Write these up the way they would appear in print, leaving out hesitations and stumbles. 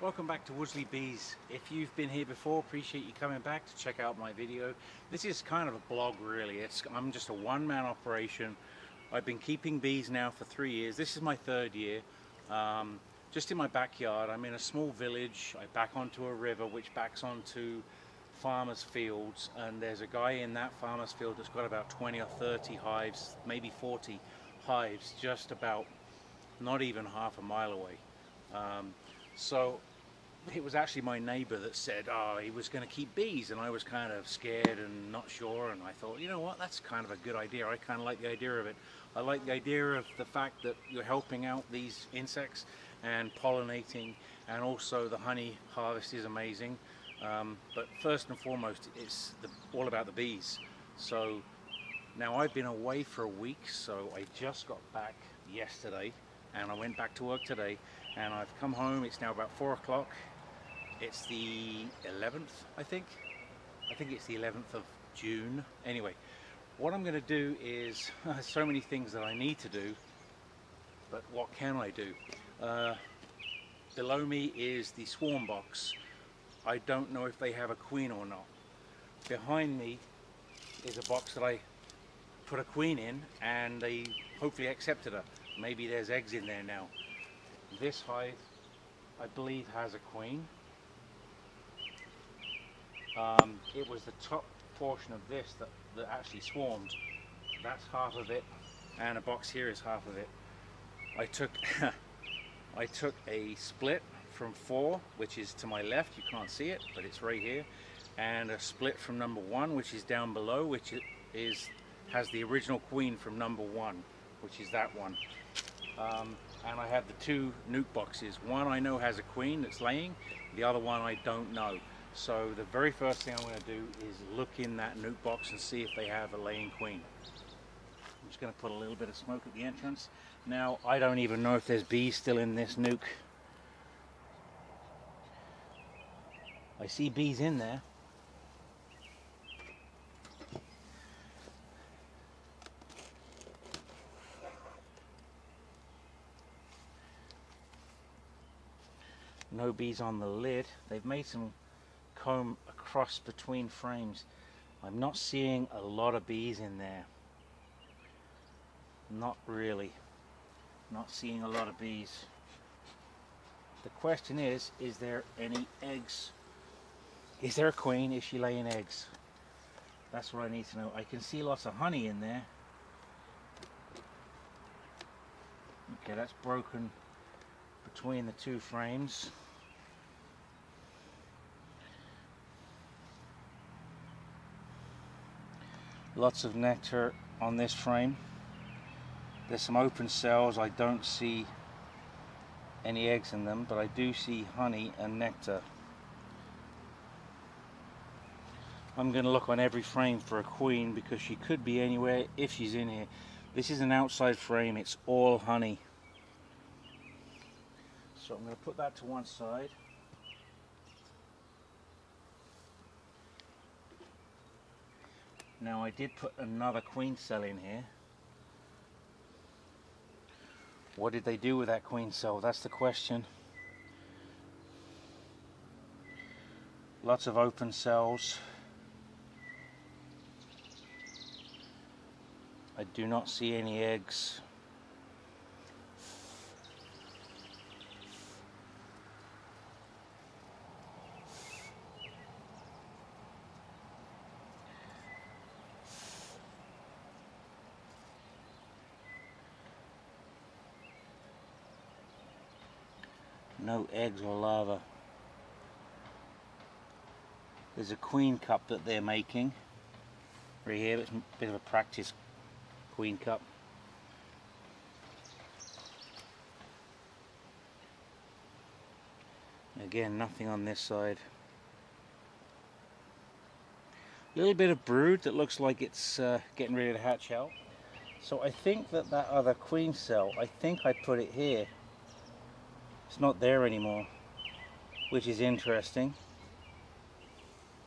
Welcome back to Woodsley Bees. If you've been here before, appreciate you coming back to check out my video. This is kind of a blog really. I'm just a one-man operation. I've been keeping bees now for 3 years. This is my third year. Just in my backyard. I'm in a small village. I back onto a river which backs onto farmers' fields, and there's a guy in that farmer's field that's got about 20 or 30 hives, maybe 40 hives, just about not even half a mile away. So it was actually my neighbor that said, oh, he was going to keep bees, and I was kind of scared and not sure, and I thought, you know what, that's kind of a good idea. I kind of like the idea of it. I like the idea of the fact that you're helping out these insects and pollinating, and also the honey harvest is amazing. But first and foremost, it's all about the bees. So now I've been away for a week, so I just got back yesterday, and I went back to work today, and I've come home. It's now about 4 o'clock. It's the 11th, I think it's the 11th of June. Anyway, what I'm going to do is, so many things that I need to do, but what can I do? Below me is the swarm box. I don't know if they have a queen or not. Behind me is a box that I put a queen in, and they hopefully accepted her. Maybe there's eggs in there now. This hive, I believe, has a queen. It was the top portion of this that actually swarmed. That's half of it, and a box here is half of it. I took I took a split from 4, which is to my left. You can't see it, but it's right here, and a split from number 1, which is down below, which has the original queen from number 1, which is that one. And I have the 2 nuke boxes. One I know has a queen that's laying, the other one I don't know. So the very first thing I'm going to do is look in that nuke box and see if they have a laying queen. I'm just going to put a little bit of smoke at the entrance. Now, I don't even know if there's bees still in this nuke. I see bees in there. No bees on the lid. They've made some comb across between frames. I'm not seeing a lot of bees in there. Not really. Not seeing a lot of bees. The question is there any eggs? Is there a queen? Is she laying eggs? That's what I need to know. I can see lots of honey in there. Okay, that's broken between the 2 frames. Lots of nectar on this frame. There's some open cells. I don't see any eggs in them, but I do see honey and nectar. I'm going to look on every frame for a queen, because she could be anywhere if she's in here. This is an outside frame. It's all honey. So I'm going to put that to one side. Now, I did put another queen cell in here. What did they do with that queen cell? That's the question. Lots of open cells. I do not see any eggs. No eggs or larvae. There's a queen cup that they're making right here. It's a bit of a practice queen cup. Again, nothing on this side. A little bit of brood that looks like it's getting ready to hatch out. So I think that other queen cell, I think I put it here. It's not there anymore, which is interesting.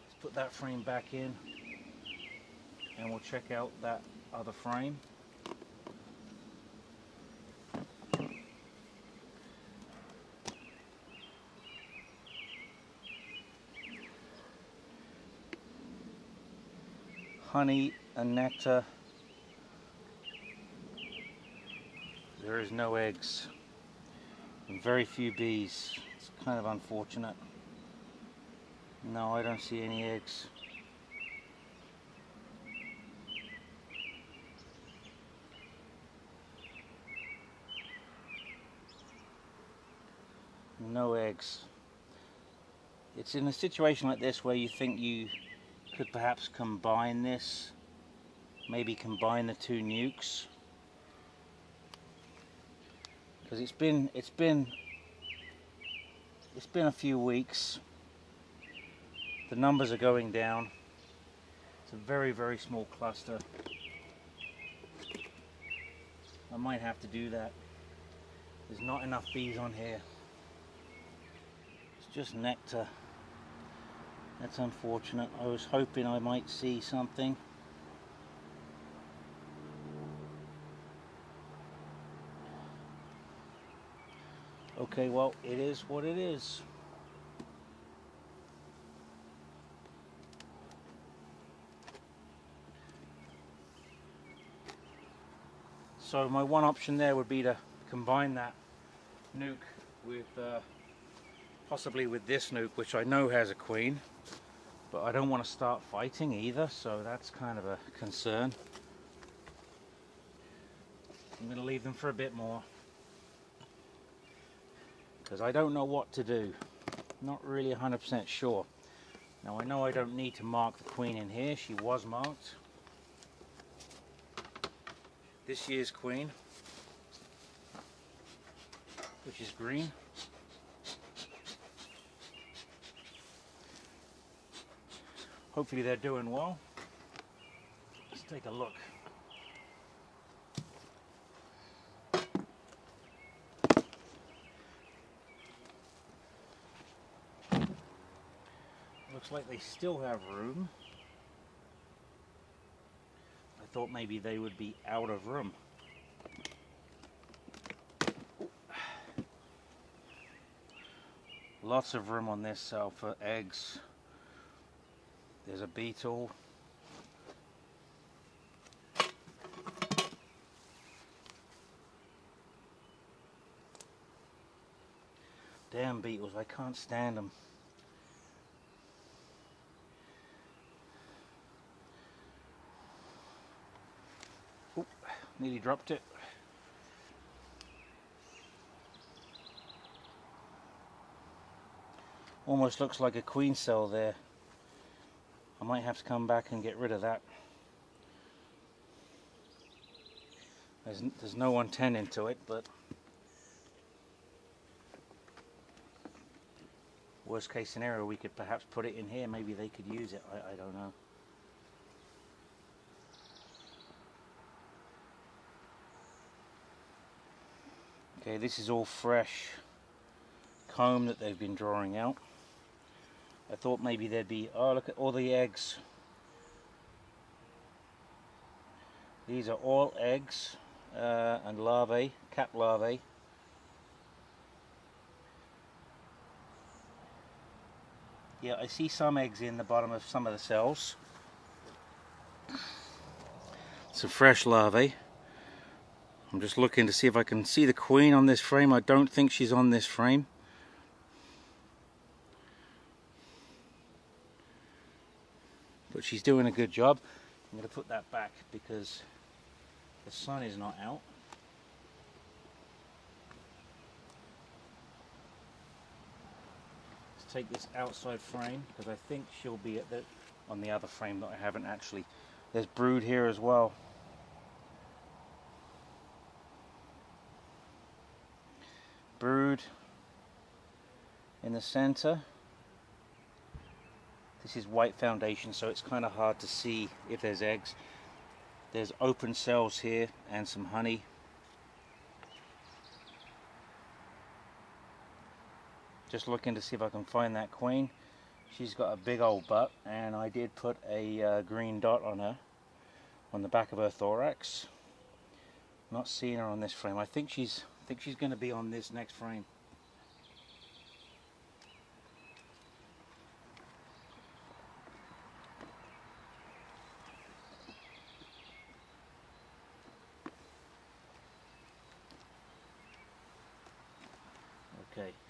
Let's put that frame back in, and we'll check out that other frame. honey and nectar. There is no eggs and very few bees. It's kind of unfortunate. No, I don't see any eggs. No eggs. It's in a situation like this where you think you could perhaps combine this, maybe combine the two nucs, because it's been a few weeks. The numbers are going down. It's a very, very small cluster. I might have to do that. There's not enough bees on here. It's just nectar. That's unfortunate. I was hoping I might see something. Okay, well, it is what it is. So my one option there would be to combine that nuc with possibly with this nuc, which I know has a queen, but I don't want to start fighting either, so that's kind of a concern. I'm going to leave them for a bit more because I don't know what to do. Not really 100% sure. Now I know I don't need to mark the queen in here. She was marked. This year's queen, which is green. Hopefully they're doing well. Let's take a look. Looks like they still have room. I thought maybe they would be out of room. Lots of room on this cell for eggs. There's a beetle. Damn beetles, I can't stand them. Oop, nearly dropped it. Almost looks like a queen cell there. I might have to come back and get rid of that. There's no one tending to it, but worst case scenario, we could perhaps put it in here. Maybe they could use it. I don't know. Okay, this is all fresh comb that they've been drawing out. I thought maybe there'd be, oh look at all the eggs. These are all eggs and larvae, cap larvae. Yeah, I see some eggs in the bottom of some of the cells. Some fresh larvae. I'm just looking to see if I can see the queen on this frame. I don't think she's on this frame. But she's doing a good job. I'm going to put that back because the sun is not out. Let's take this outside frame because I think she'll be at on the other frame that I haven't actually. There's brood here as well. Brood in the center. This is white foundation, so it's kind of hard to see if there's eggs. There's open cells here and some honey. Just looking to see if I can find that queen. She's got a big old butt, and I did put a green dot on her, on the back of her thorax. Not seeing her on this frame. I think she's going to be on this next frame.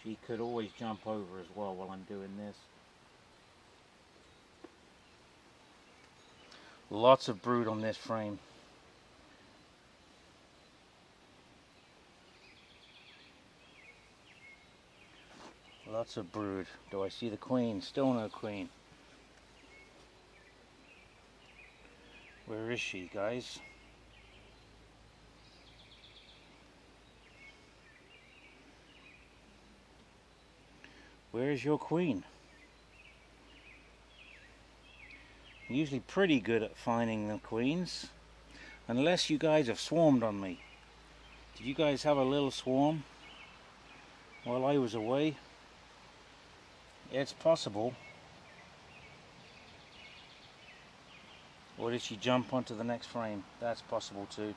She could always jump over as well while I'm doing this. Lots of brood on this frame. Lots of brood. Do I see the queen? Still no queen. Where is she, guys? Where is your queen? I'm usually pretty good at finding the queens. Unless you guys have swarmed on me. Did you guys have a little swarm while I was away? It's possible. Or did she jump onto the next frame? That's possible too.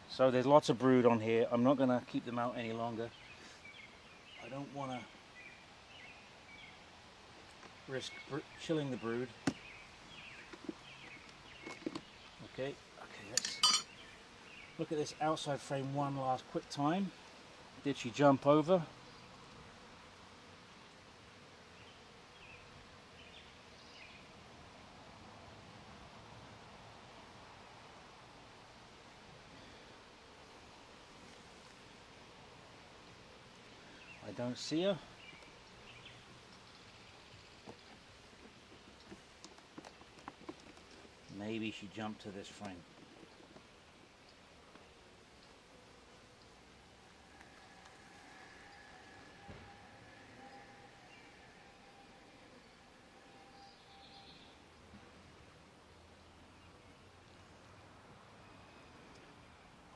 So there's lots of brood on here. I'm not going to keep them out any longer. I don't want to risk chilling the brood. Okay, let's look at this outside frame one last quick time. Did she jump over? I don't see her. Maybe she jumped to this frame.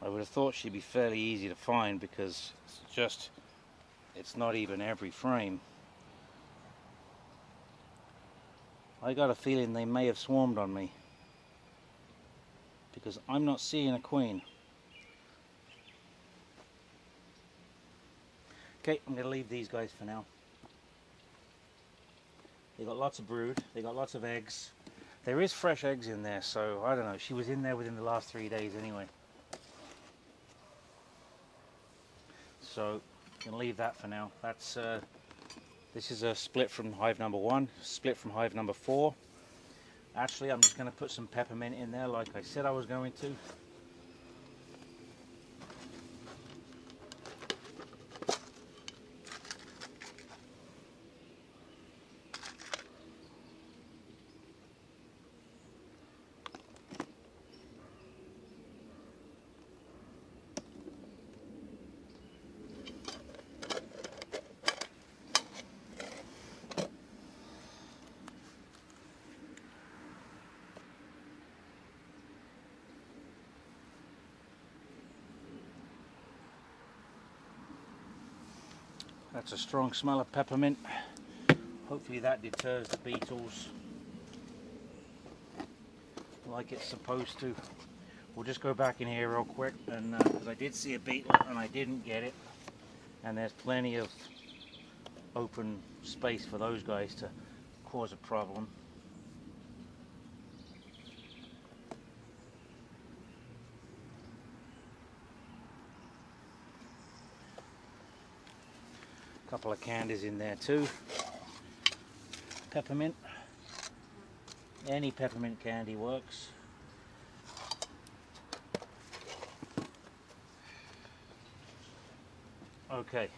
I would have thought she'd be fairly easy to find because it's not even every frame. I got a feeling they may have swarmed on me because I'm not seeing a queen. Okay, I'm going to leave these guys for now. They got lots of brood, they got lots of eggs. There is fresh eggs in there, so I don't know. She was in there within the last 3 days anyway. So I'm going to leave that for now. That's this is a split from hive number 1, split from hive number 4. Actually, I'm just going to put some peppermint in there like I said I was going to. That's a strong smell of peppermint. Hopefully that deters the beetles like it's supposed to. We'll just go back in here real quick, and because I did see a beetle and I didn't get it, and there's plenty of open space for those guys to cause a problem. Couple of candies in there too. Peppermint. Any peppermint candy works. Okay.